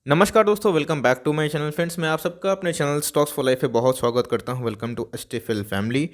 नमस्कार दोस्तों, welcome back to my channel. Friends, मैं आप सबका अपने चैनल स्टॉक्स फॉर लाइफ पे बहुत स्वागत करता हूं। Welcome to STFL family.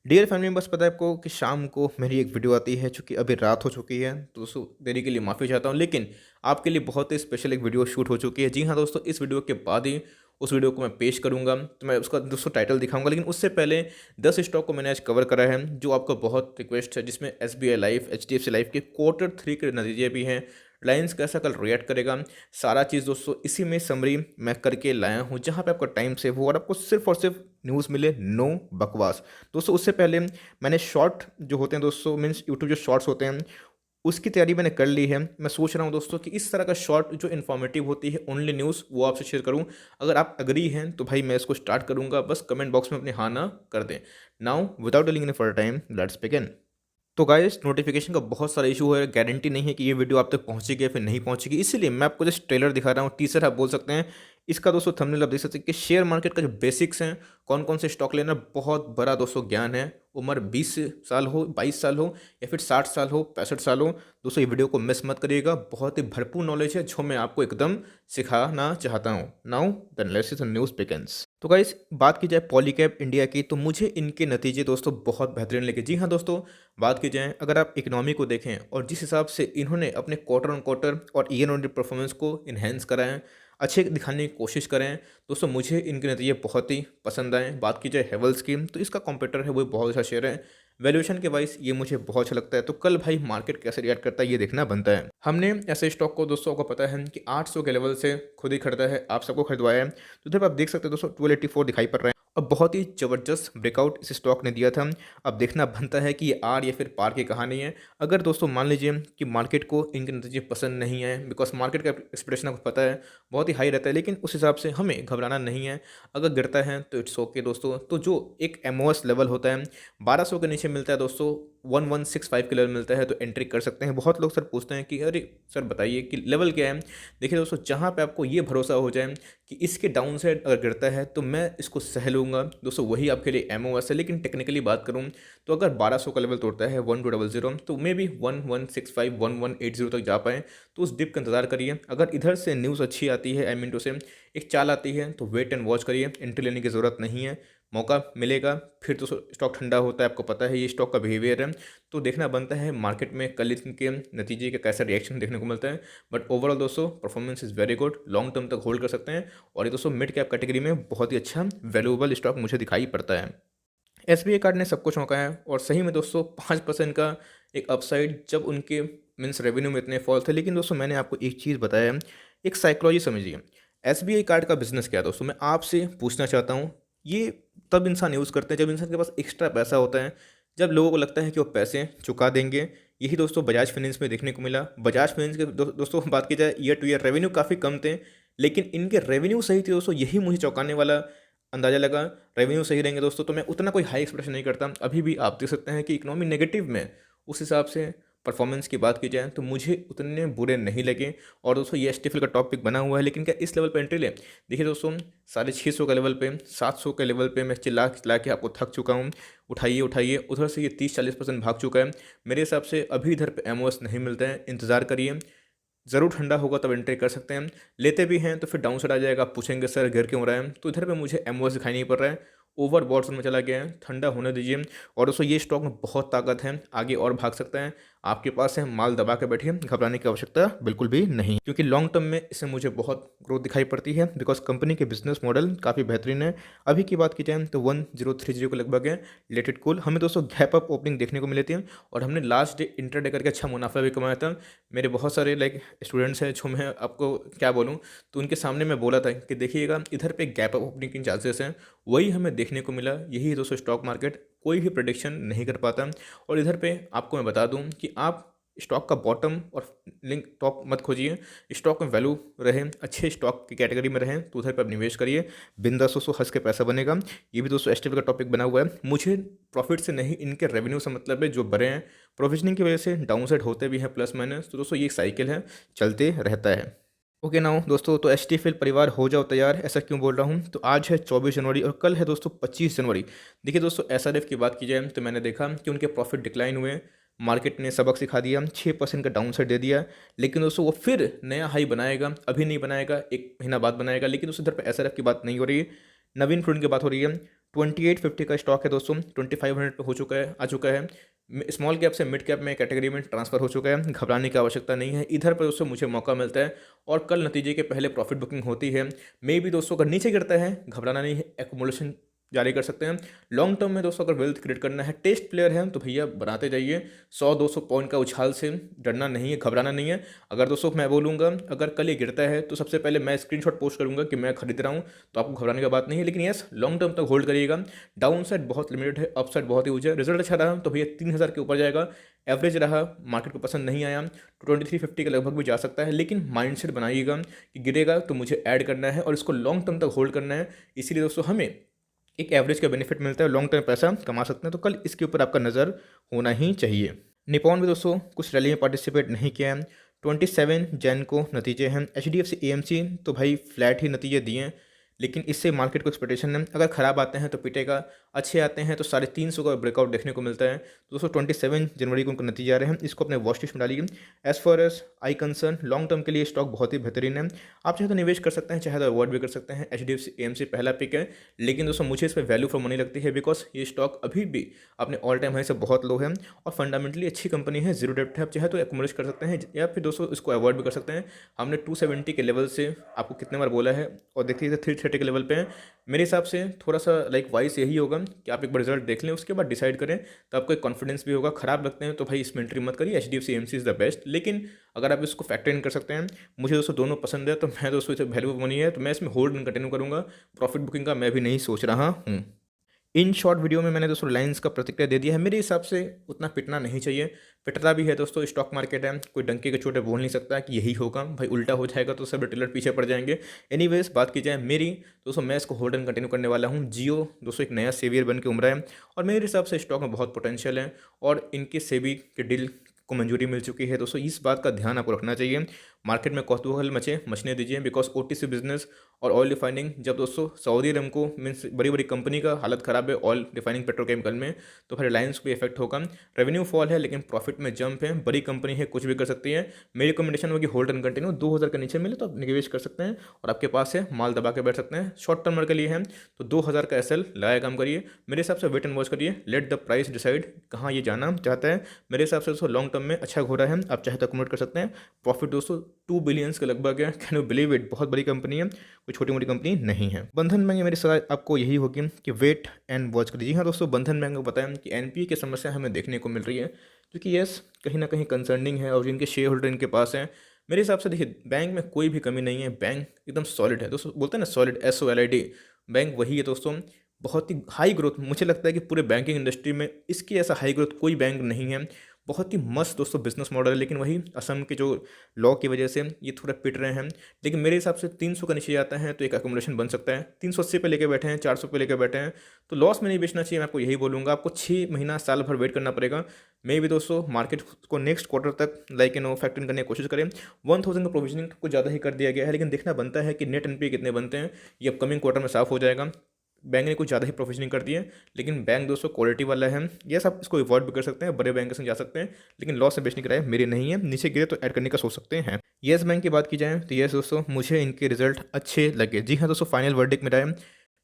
Dear family, बस पता है आपको कि शाम को मेरी एक वीडियो आती है, चूँकि अभी रात हो चुकी है, तो दोस्तों देरी के लिए माफ़ी चाहता हूं, लेकिन आपके लिए बहुत ही स्पेशल एक वीडियो शूट हो चुकी है। जी हाँ दोस्तों, इस वीडियो के बाद ही उस वीडियो को मैं पेश करूंगा, तो मैं उसका दोस्तों टाइटल दिखाऊंगा, लेकिन उससे पहले 10 स्टॉक को मैंने आज कवर करा है जो आपका बहुत रिक्वेस्ट है, जिसमें एसबीआई लाइफ, एचडीएफसी लाइफ के क्वार्टर 3 के नतीजे भी हैं। रिलायंस कैसा कल रिएक्ट करेगा, सारा चीज़ दोस्तों इसी में समरी मैं करके लाया हूँ, जहाँ पे आपका टाइम सेव हो और आपको सिर्फ और सिर्फ न्यूज़ मिले, नो बकवास। दोस्तों उससे पहले मैंने शॉर्ट जो होते हैं दोस्तों, मीन्स यूट्यूब जो शॉर्ट्स होते हैं, उसकी तैयारी मैंने कर ली है। मैं सोच रहा हूँ दोस्तों कि इस तरह का शॉर्ट जो इन्फॉर्मेटिव होती है, ओनली न्यूज़, वो आपसे शेयर करूँ। अगर आप अग्री हैं तो भाई मैं इसको स्टार्ट करूँगा, बस कमेंट बॉक्स में अपनी हाँ ना कर दें। Now without dealing any further time, let's begin. तो गाइस, नोटिफिकेशन का बहुत सारा इशू है, गारंटी नहीं है कि ये वीडियो आप तक पहुंचेगी या फिर नहीं पहुंचेगी, इसीलिए मैं आपको जस्ट ट्रेलर दिखा रहा हूँ, टीजर आप बोल सकते हैं। इसका दोस्तों थंबनेल आप देख सकते हैं कि शेयर मार्केट का जो बेसिक्स हैं, कौन कौन से स्टॉक लेना, बहुत बड़ा दोस्तों ज्ञान है। उम्र 20 साल हो, 22 साल हो, या फिर 60 साल हो, 65 साल हो, दोस्तों ये वीडियो को मिस मत करिएगा। बहुत ही भरपूर नॉलेज है जो मैं आपको एकदम सिखाना चाहता हूँ। Now the analysis and news begins. तो गाइस, बात की जाए पॉलीकैब इंडिया की, तो मुझे इनके नतीजे दोस्तों बहुत बेहतरीन लगे। जी हाँ दोस्तों, बात की जाए अगर आप इकोनॉमी को देखें और जिस हिसाब से इन्होंने अपने क्वार्टर ऑन क्वार्टर और ईयर ऑन ईयर परफॉर्मेंस को इन्हेंस करा है, अच्छे दिखाने की कोशिश करें, दोस्तों मुझे इनके नतीजे बहुत ही पसंद आए। बात की जाए हेवल्स की, तो इसका कॉम्पिटिटर है वो बहुत अच्छा शेयर है। वैल्यूएशन के वाइज ये मुझे बहुत अच्छा लगता है। तो कल भाई मार्केट कैसे रिएक्ट करता है ये देखना बनता है। हमने ऐसे स्टॉक को दोस्तों को पता है कि 800 के लेवल से खुद ही खरीदा है, आप सबको खरीदवाया है। तो जब आप देख सकते हैं दोस्तों 1284 दिखाई पड़ रहा है और बहुत ही ज़बरदस्त ब्रेकआउट इस स्टॉक ने दिया था। अब देखना बनता है कि ये आर या फिर पार की कहानी है। अगर दोस्तों मान लीजिए कि मार्केट को इनके नतीजे पसंद नहीं आए, बिकॉज मार्केट का एक्सपेक्टेशन आपको पता है बहुत ही हाई रहता है, लेकिन उस हिसाब से हमें घबराना नहीं है। अगर गिरता है तो इट्स ओके दोस्तों। तो जो एक एमओएस लेवल होता है 1200 के नीचे मिलता है दोस्तों, 1165 के लेवल मिलता है, तो एंट्री कर सकते हैं। बहुत लोग सर पूछते हैं कि अरे सर बताइए कि लेवल क्या है। देखिए दोस्तों, जहाँ पे आपको ये भरोसा हो जाए कि इसके डाउन साइड अगर गिरता है तो मैं इसको सह लूँगा दोस्तों, वही आपके लिए एमओएस है। लेकिन टेक्निकली बात करूँ तो अगर 1200 का लेवल तोड़ता है 1200, तो मे बी 1165 1180 तक जा पाए, तो उस डिप का इंतजार करिए। अगर इधर से न्यूज़ अच्छी आती है, आई मीन टू से एक चाल आती है, तो वेट एंड वॉच करिए, एंट्री लेने की ज़रूरत नहीं है। मौका मिलेगा फिर तो स्टॉक ठंडा होता है, आपको पता है ये स्टॉक का बिहेवियर है। तो देखना बनता है मार्केट में कल इनके नतीजे का कैसा रिएक्शन देखने को मिलता है। बट ओवरऑल दोस्तों performance is very good, long term तक होल्ड कर सकते हैं। और ये दोस्तों मिड कैप कैटेगरी में बहुत ही अच्छा वैल्यूएबल स्टॉक मुझे दिखाई पड़ता है। एसबीआई कार्ड ने सबको चौंका है, और सही में दोस्तों 5% का एक अपसाइड, जब उनके मीन्स रेवेन्यू में इतने फॉल थे। लेकिन दोस्तों मैंने आपको एक चीज़ बताया, एक साइकोलॉजी समझिए। एसबीआई कार्ड का बिजनेस क्या है दोस्तों, मैं आपसे पूछना चाहता हूँ। ये तब इंसान यूज़ करते हैं जब इंसान के पास एक्स्ट्रा पैसा होता है, जब लोगों को लगता है कि वो पैसे चुका देंगे। यही दोस्तों बजाज फाइनेंस में देखने को मिला। बजाज फाइनेंस के दोस्तों बात की जाए ईयर टू ईयर रेवेन्यू काफ़ी कम थे, लेकिन इनके रेवेन्यू सही थे दोस्तों, यही मुझे चौंकाने वाला अंदाज़ा लगा। रेवेन्यू सही रहेंगे दोस्तों तो मैं उतना कोई हाई एक्सपेक्टेशन नहीं करता। अभी भी आप देख सकते हैं कि इकोनॉमी नेगेटिव में, उस हिसाब से परफॉर्मेंस की बात की जाए तो मुझे उतने बुरे नहीं लगे। और दोस्तों ये एसटीएफएल का टॉपिक बना हुआ है, लेकिन क्या इस लेवल पे एंट्री ले? देखिए दोस्तों, 650 का लेवल पे, 700 के लेवल पे मैं चिल्ला चिल्ला के आपको थक चुका हूँ। उठाइए उठाइए, उधर से ये 30-40% भाग चुका है। मेरे हिसाब से अभी इधर पे एमओएस नहीं मिलता है, इंतज़ार करिए, ज़रूर ठंडा होगा तब एंट्री कर सकते हैं। लेते भी हैं तो फिर डाउन साइड आ जाएगा, आप पूछेंगे सर गिर क्यों रहा है, तो इधर पे मुझे एमओएस दिखाई नहीं पड़ रहा है। ओवर बॉट में चला गया है, ठंडा होने दीजिए। और दोस्तों ये स्टॉक में बहुत ताकत है, आगे और भाग सकता है। आपके पास है, माल दबा के बैठिए, घबराने की आवश्यकता बिल्कुल भी नहीं, क्योंकि लॉन्ग टर्म में इससे मुझे बहुत ग्रोथ दिखाई पड़ती है, बिकॉज कंपनी के बिजनेस मॉडल काफ़ी बेहतरीन है। अभी की बात की जाए तो 1030 के लगभग है। लेट इट कूल, हमें दोस्तों गैप अप ओपनिंग देखने को मिली थी, और हमने लास्ट डे इंटरडे करके अच्छा मुनाफा भी कमाया था। मेरे बहुत सारे लाइक स्टूडेंट्स हैं जो मैं आपको क्या बोलूँ, तो उनके सामने मैं बोला था कि देखिएगा इधर पे गैप अप ओपनिंग के चांसेस हैं, वही हमें देखने को मिला। यही दोस्तों स्टॉक मार्केट कोई भी प्रेडिक्शन नहीं कर पाता। और इधर पे आपको मैं बता दूं कि आप स्टॉक का बॉटम और लिंक टॉप मत खोजिए, स्टॉक में वैल्यू रहे, अच्छे स्टॉक की कैटेगरी में रहें, तो उधर पर आप निवेश करिए। बिंदास दोस्तों हंस के पैसा बनेगा। ये भी दोस्तों एसटीएफएल का टॉपिक बना हुआ है। मुझे प्रॉफिट से नहीं, इनके रेवेन्यू से मतलब है, जो बढ़े हैं प्रोविजनिंग की वजह से डाउन साइड होते भी हैं प्लस माइनस, तो दोस्तों ये एक साइकिल है, चलते रहता है। ओके नाउ दोस्तों, तो एसटीएफएल परिवार हो जाओ तैयार। ऐसा क्यों बोल रहा हूँ, तो आज है 24 जनवरी और कल है दोस्तों 25 जनवरी। देखिए दोस्तों, एसआरएफ की बात की जाए तो मैंने देखा कि उनके प्रॉफिट डिक्लाइन हुए, मार्केट ने सबक सिखा दिया, 6% का डाउन साइड दे दिया, लेकिन दोस्तों वो फिर नया हाई बनाएगा, अभी नहीं बनाएगा, एक महीना बाद बनाएगा। लेकिन उस इधर पर एसआरएफ की बात नहीं हो रही है, नवीन फ्रंट की बात हो रही है। 2850 का स्टॉक है दोस्तों, 2500 पे हो चुका है, आ चुका है। स्मॉल कैप से मिड कैप में कैटेगरी में ट्रांसफर हो चुका है, घबराने की आवश्यकता नहीं है। इधर पर दोस्तों मुझे मौका मिलता है और कल नतीजे के पहले प्रॉफिट बुकिंग होती है। मे भी दोस्तों अगर नीचे गिरता है, घबराना नहीं है, एक्मुलेशन जारी कर सकते हैं। लॉन्ग टर्म में दोस्तों अगर वेल्थ क्रिएट करना है, टेस्ट प्लेयर है तो भैया बनाते जाइए। 100-200 पॉइंट का उछाल से डरना नहीं है, घबराना नहीं है। अगर दोस्तों मैं बोलूँगा अगर कल ये गिरता है तो सबसे पहले मैं स्क्रीनशॉट पोस्ट करूँगा कि मैं खरीद रहा हूँ, तो आपको घबराने की बात नहीं है। लेकिन यस, लॉन्ग टर्म तक होल्ड करिएगा। डाउन साइड बहुत लिमिटेड है, अप साइड बहुत ही ऊँचा है। रिजल्ट अच्छा रहा तो भैया 3000 के ऊपर जाएगा। एवरेज रहा, मार्केट को पसंद नहीं आया तो 2350 के लगभग भी जा सकता है। लेकिन माइंडसेट बनाइएगा कि गिरेगा तो मुझे ऐड करना है और इसको लॉन्ग टर्म तक होल्ड करना है। इसीलिए दोस्तों हमें एक एवरेज का बेनिफिट मिलता है, लॉन्ग टर्म पैसा कमा सकते हैं। तो कल इसके ऊपर आपका नज़र होना ही चाहिए। निपॉन भी दोस्तों कुछ रैली में पार्टिसिपेट नहीं किया है। 27 जैन को नतीजे हैं। HDFC AMC तो भाई फ्लैट ही नतीजे दिए हैं, लेकिन इससे मार्केट को एक्सपेक्टेशन है अगर ख़राब आते हैं तो पिटेगा, अच्छे आते हैं तो 350 का ब्रेकआउट देखने को मिलता है। दोस्तों 27 जनवरी को उनको नतीजे आ रहे हैं, इसको अपने वॉच लिस्ट में डालिए। As far as I concern, long term के लिए स्टॉक बहुत ही बेहतरीन है। आप चाहे तो निवेश कर सकते हैं, चाहे तो अवॉइड भी कर सकते हैं। HDFC AMC पहला पिक है, लेकिन दोस्तों मुझे इस पर वैल्यू फॉर मनी लगती है, बिकॉज ये स्टॉक अभी भी अपने ऑल टाइम हाई से बहुत लो है और फंडामेंटली अच्छी कंपनी है, जीरो डेप्ट है। आप चाहे तो एक्मुलेट कर सकते हैं या फिर दोस्तों इसको अवॉइड भी कर सकते हैं। हमने 270 के लेवल से आपको कितने बार बोला है और देखिए 330 के लेवल पे है। मेरे हिसाब से थोड़ा सा लाइक वाइस यही होगा कि आप एक बार रिजल्ट देख लें, उसके बाद डिसाइड करें, तो आपको एक कॉन्फिडेंस भी होगा। खराब लगते हैं तो भाई इसमें एंट्री मत करिए, HDFC AMC is the best. लेकिन अगर आप इसको फैक्टर इन कर सकते हैं, मुझे दोस्तों दोनों पसंद है, तो मैं दोस्तों इसे वैल्यू मनी है तो मैं इसमें होल्ड कंटिन्यू करूँगा। प्रॉफिट बुकिंग का मैं भी नहीं सोच रहा हूँ। इन शॉर्ट वीडियो में मैंने दोस्तों रिलायंस का प्रतिक्रिया दे दिया है। मेरे हिसाब से उतना पिटना नहीं चाहिए, पिटता भी है दोस्तों, स्टॉक मार्केट है, कोई डंके के छोटे बोल नहीं सकता कि यही होगा। भाई उल्टा हो जाएगा तो सब रिटेलर पीछे पड़ जाएंगे। एनीवेज बात की जाए मेरी, दोस्तों मैं इसको होल्ड एंड कंटिन्यू करने वाला हूँ। जियो दोस्तों एक नया सेवियर बन के उभरा है और मेरे हिसाब से स्टॉक में बहुत पोटेंशियल है और इनके सेबी के डील को मंजूरी मिल चुकी है। दोस्तों इस बात का ध्यान आपको रखना चाहिए। मार्केट में कौतूहल मचने दीजिए, बिकॉज OTC बिजनेस और ऑयल रिफाइनिंग, जब दोस्तों सऊदी अरमको मीन्स बड़ी बड़ी कंपनी का हालत ख़राब है ऑयल रिफाइनिंग पेट्रोकेमिकल में, तो फिर रिलायंस को भी इफेक्ट होगा। रेवेन्यू फॉल है लेकिन प्रॉफिट में जंप है, बड़ी कंपनी है, कुछ भी कर सकती है। मेरी रिकमेंडेशन होगी होल्ड एंड कंटिन्यू। 2000 के नीचे मिले तो आप निवेश कर सकते हैं और आपके पास है माल दबा के बैठ सकते हैं। शॉर्ट टर्मर के लिए है तो 2000 का SL लगाया काम करिए। मेरे हिसाब से वेट एंड वॉच करिए, लेट द प्राइस डिसाइड कहाँ ये जाना चाहता है। मेरे हिसाब से दोस्तों लॉन्ग टर्म में अच्छा घोड़ा है, आप चाहे तो अकोमोडेट कर सकते हैं। प्रॉफिट दोस्तों 2 बिलियंस के लगभग है, कैन यू बिलीव इट, बहुत बड़ी कंपनी है, कोई छोटी मोटी कंपनी नहीं है। बंधन बैंक मेरी सलाह आपको यही होगी कि वेट एंड वॉच करिए। हाँ दोस्तों, बंधन बैंक को बताएं कि NPA की समस्या हमें देखने को मिल रही है, क्योंकि यस कहीं ना कहीं कंसर्निंग है और जिनके शेयर होल्डर इनके पास हैं। मेरे हिसाब से देखिए बैंक में कोई भी कमी नहीं है, बैंक एकदम सॉलिड है दोस्तों, बोलते हैं ना सॉलिड, SOLID, बैंक वही है दोस्तों। बहुत ही हाई ग्रोथ, मुझे लगता है कि पूरे बैंकिंग इंडस्ट्री में इसकी ऐसा हाई ग्रोथ कोई बैंक नहीं है। बहुत ही मस्त दोस्तों बिजनेस मॉडल है, लेकिन वही असम के जो लॉ की वजह से ये थोड़ा पिट रहे हैं। लेकिन मेरे हिसाब से 300 का नीचे जाता है तो एक एकोमोडेशन बन सकता है। 380 पे लेके बैठे हैं, 400 पे लेके बैठे हैं, तो लॉस में नहीं बेचना चाहिए। मैं आपको यही बोलूँगा, आपको 6 महीना साल भर वेट करना पड़ेगा। मे भी दोस्तों मार्केट को नेक्स्ट क्वार्टर तक लाइक फैक्टर इन करने की कोशिश करें। 1000 का प्रोविजनिंग कुछ ज़्यादा ही कर दिया गया है, लेकिन देखना बनता है कि नेट NPA कितने बनते हैं, ये अपकमिंग क्वार्टर में साफ हो जाएगा। बैंक ने कुछ ज़्यादा ही प्रोविजनिंग कर दी है, लेकिन बैंक दोस्तों क्वालिटी वाला है। यस आप इसको अवॉइड भी कर सकते हैं, बड़े बैंक के संग जा सकते हैं, लेकिन लॉस से बेचने की राय मेरी नहीं है। नीचे गिरे तो ऐड करने का सोच सकते हैं। येस बैंक की बात की जाए तो येस दोस्तों मुझे इनके रिजल्ट अच्छे लगे। जी हाँ दोस्तों, फाइनल वर्डिक्ट मेरा है,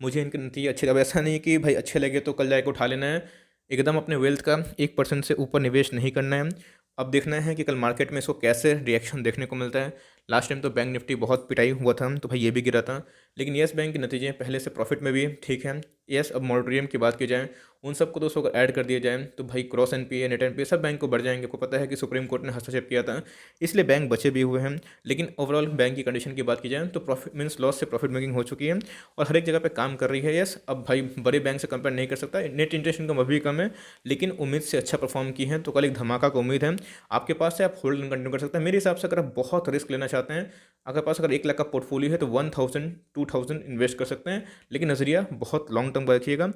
मुझे इनके नतीजे अच्छे। अब ऐसा नहीं कि भाई अच्छे लगे तो कल जाकर उठा लेना है, एकदम अपने वेल्थ का 1% से ऊपर निवेश नहीं करना है। अब देखना है कि कल मार्केट में इसको कैसे रिएक्शन देखने को मिलता है। लास्ट टाइम तो बैंक निफ्टी बहुत पिटाई हुआ था तो भाई ये भी गिरा था, लेकिन येस बैंक के नतीजे पहले से प्रॉफिट में भी ठीक है। येस अब मॉरेटोरियम की बात की जाए, उन सबको दोस्तों अगर ऐड कर दिया जाए तो भाई क्रॉस NPA नेट NPA सब बैंक को बढ़ जाएंगे। आपको पता है कि सुप्रीम कोर्ट ने हस्तक्षेप किया था, इसलिए बैंक बचे भी हुए हैं। लेकिन ओवरऑल बैंक की कंडीशन की बात की जाए तो प्रॉफिट मीन्स लॉस से प्रॉफिट मेकिंग हो चुकी है और हर एक जगह पे काम कर रही है। यस अब भाई बड़े बैंक से कंपेयर नहीं कर सकता, नेट इंटरेस्ट इनकम अभी कम है, लेकिन उम्मीद से अच्छा परफॉर्म की है, तो कल एक धमाका का उम्मीद है आपके पास से। आप होल्ड कंटिन्यू कर सकते हैं। मेरे हिसाब से अगर आप बहुत रिस्क लेना चाहते हैं, अगर पास अगर 1 लाख का पोर्टफोलियो है तो 1000-2000 इन्वेस्ट कर सकते हैं, लेकिन नज़रिया बहुत लॉन्ग टर्म का रखिएगा।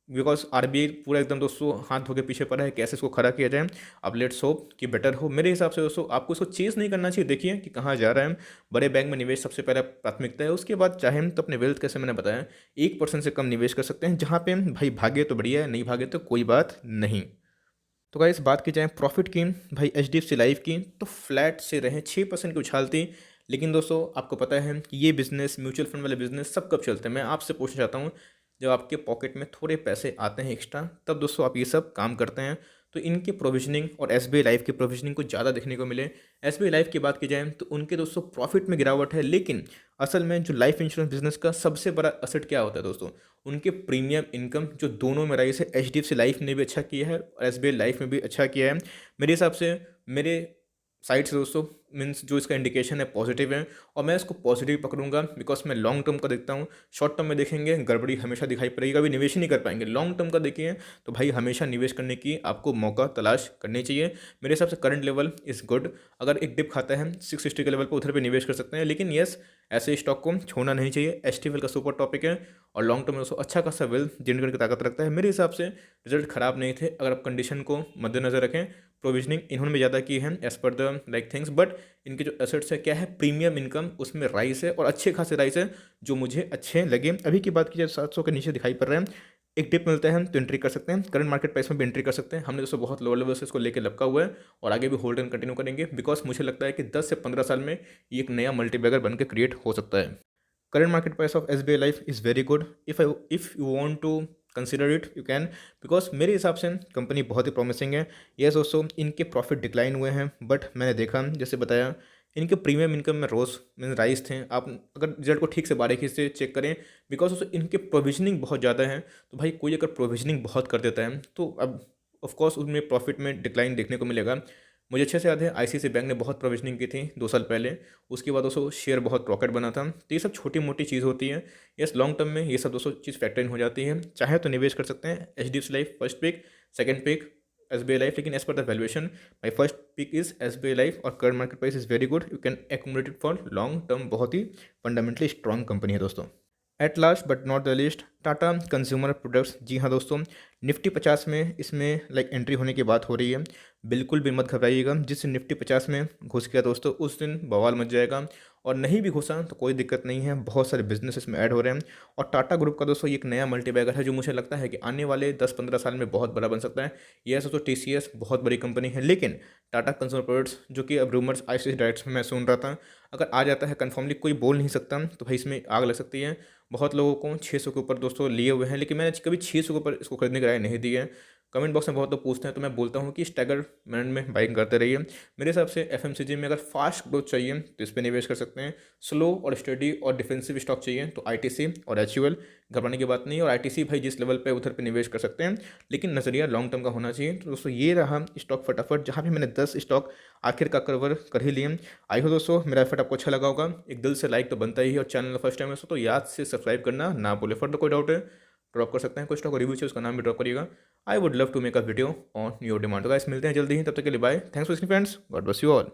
बिकॉज RBI पूरा एकदम दोस्तों हाथ धो के पीछे पड़ा है, कैसे इसको खड़ा किया जाए। अब लेट्स होप कि बेटर हो। मेरे हिसाब से दोस्तों आपको इसको चेज़ नहीं करना चाहिए, देखिए कि कहाँ जा रहा है। बड़े बैंक में निवेश सबसे पहले प्राथमिकता है, उसके बाद चाहे तो अपने वेल्थ कैसे मैंने बताया 1% से कम निवेश कर सकते हैं। जहाँ पे भाई भागे तो बढ़िया है, नहीं भागे तो कोई बात नहीं। तो गाइस बात की जाए प्रॉफिट की, भाई एचडीएफसी लाइफ की, तो फ्लैट से रहे 6% की उछाल थी। लेकिन दोस्तों आपको पता है कि ये बिजनेस, म्यूचुअल फंड वाले बिजनेस सब कब चलते हैं। मैं आपसे पूछना चाहता हूँ, जब आपके पॉकेट में थोड़े पैसे आते हैं एक्स्ट्रा, तब दोस्तों आप ये सब काम करते हैं। तो इनकी प्रोविजनिंग और एसबीआई लाइफ की प्रोविजनिंग को ज़्यादा देखने को मिले। एसबीआई लाइफ की बात की जाए तो उनके दोस्तों प्रॉफिट में गिरावट है, लेकिन असल में जो लाइफ इंश्योरेंस बिजनेस का सबसे बड़ा असेट क्या होता है दोस्तों, उनके प्रीमियम इनकम जो दोनों में राइज है। एचडीएफसी लाइफ ने भी अच्छा किया है और एसबीआई लाइफ में भी अच्छा किया है मेरे हिसाब से। मेरे साइड से दोस्तों मीन्स जो इसका इंडिकेशन है पॉजिटिव है, और मैं इसको पॉजिटिव पकड़ूंगा बिकॉज मैं लॉन्ग टर्म का देखता हूँ। शॉर्ट टर्म में देखेंगे गड़बड़ी हमेशा दिखाई पड़ेगी, कभी निवेश ही नहीं कर पाएंगे। लॉन्ग टर्म का देखिए तो भाई हमेशा निवेश करने की आपको मौका तलाश करनी चाहिए। मेरे हिसाब से करंट लेवल इज़ गुड। अगर एक डिप खाता है 660 के लेवल पर, उधर पे निवेश कर सकते हैं, लेकिन यस ऐसे स्टॉक को छोड़ना नहीं चाहिए। एसटीएफएल का सुपर टॉपिक है और लॉन्ग टर्म में दोस्तों अच्छा खासा वेल्थ जनरेट की ताकत रखता है। मेरे हिसाब से रिजल्ट खराब नहीं थे अगर आप कंडीशन को मद्देनजर रखें। प्रोविजनिंग इन्होंने भी ज़्यादा की है as per the like things, but इनके जो एसेट्स है क्या है, प्रीमियम इनकम उसमें राइस है और अच्छे खासे राइस है जो मुझे अच्छे लगे। अभी की बात की जाए 700 के नीचे दिखाई पड़ रहे हैं, एक डिप मिलता है तो एंट्री कर सकते हैं। करंट मार्केट प्राइस में भी एंट्री कर सकते हैं। हमने दोस्तों बहुत लोअर लेवल से इसको लेकर लपका हुआ है और आगे भी होल्ड एंड कंटिन्यू करेंगे बिकॉज मुझे लगता है कि 10 से 15 साल में ये एक नया मल्टीबैगर बन के क्रिएट हो सकता है। current market price of SBI Life is very good. If you want to consider it you can, because मेरे हिसाब से कंपनी बहुत ही प्रॉमिसिंग है। यस दोस्तों इनके प्रॉफिट डिक्लाइन हुए हैं, बट मैंने देखा जैसे बताया इनके प्रीमियम इनकम में रोज मीन राइज थे। आप अगर रिजल्ट को ठीक से बारीकी से चेक करें, बिकॉज दोस्तों इनके प्रोविजनिंग बहुत ज़्यादा है। तो भाई कोई अगर प्रोविजनिंग बहुत कर देता है तो अब ऑफकोर्स उसमें प्रॉफिट में डिक्लाइन देखने को मिलेगा। मुझे अच्छे से याद है आईसीआईसीआई बैंक ने बहुत प्रोविजनिंग की थी 2 साल पहले, उसके बाद दोस्तों शेयर बहुत रॉकेट बना था। तो ये सब छोटी मोटी चीज़ होती है। यस लॉन्ग टर्म में ये सब दोस्तों चीज़ फैक्टर इन हो जाती है। चाहे तो निवेश कर सकते हैं HDFC Life first pick, second pick SBI Life, लेकिन as per the valuation my first pick is SBI Life और current market price is very good. You can accumulate it for long term. बहुत ही fundamentally strong company है दोस्तों। At last but not the least, Tata Consumer Products. जी हाँ दोस्तों, Nifty 50 में इसमें लाइक एंट्री होने की बात हो रही है। बिल्कुल भी मत घबराइएगा, जिस दिन निफ्टी 50 में घुस गया दोस्तों उस दिन बवाल मच जाएगा, और नहीं भी घुसा तो कोई दिक्कत नहीं है। बहुत सारे बिजनेस इसमें ऐड हो रहे हैं और टाटा ग्रुप का दोस्तों ये एक नया मल्टीबैगर है जो मुझे लगता है कि आने वाले 10-15 साल में बहुत बड़ा बन सकता है। यह दोस्तों टीसीएस बहुत बड़ी कंपनी है, लेकिन टाटा कंज्यूमर प्रोडक्ट्स जो कि अब रूमर्स आईसीआईसीआई डायरेक्ट में मैं सुन रहा था, अगर आ जाता है कन्फर्मली कोई बोल नहीं सकता, तो भाई इसमें आग लग सकती है। बहुत लोगों को 600 के ऊपर दोस्तों लिए हुए हैं, लेकिन मैंने कभी 600 के ऊपर इसको खरीदने की राय नहीं दी है। कमेंट बॉक्स में बहुत लोग पूछते हैं तो मैं बोलता हूँ कि स्टैगर मेथड में बाइंग करते रहिए। मेरे हिसाब से एफएमसीजी में अगर फास्ट ग्रोथ चाहिए तो इस पर निवेश कर सकते हैं। स्लो और स्टडी और डिफेंसिव स्टॉक चाहिए तो आईटीसी और एचयूएल, घबराने की बात नहीं है। और आईटीसी भाई जिस लेवल पे उधर पे निवेश कर सकते हैं, लेकिन नज़रिया लॉन्ग टर्म का होना चाहिए। तो दोस्तों ये रहा स्टॉक फटाफट, जहाँ भी मैंने 10 स्टॉक आखिर का कवर कर ही लिए। आई हो दोस्तों मेरा एफर्ट आपको अच्छा लगा होगा। एक दिल से लाइक तो बनता ही है, और चैनल फर्स्ट टाइम है तो याद से सब्सक्राइब करना ना भूले। फर्दर कोई डाउट है ड्रॉप कर सकते हैं, कोई स्टॉक रिव्यू चाहिए उसका नाम भी ड्रॉप करिएगा। I would love to make a video on your demand. तो गाइस मिलते हैं जल्दी ही, तब तक के लिए bye. Thanks for listening friends, God bless you all.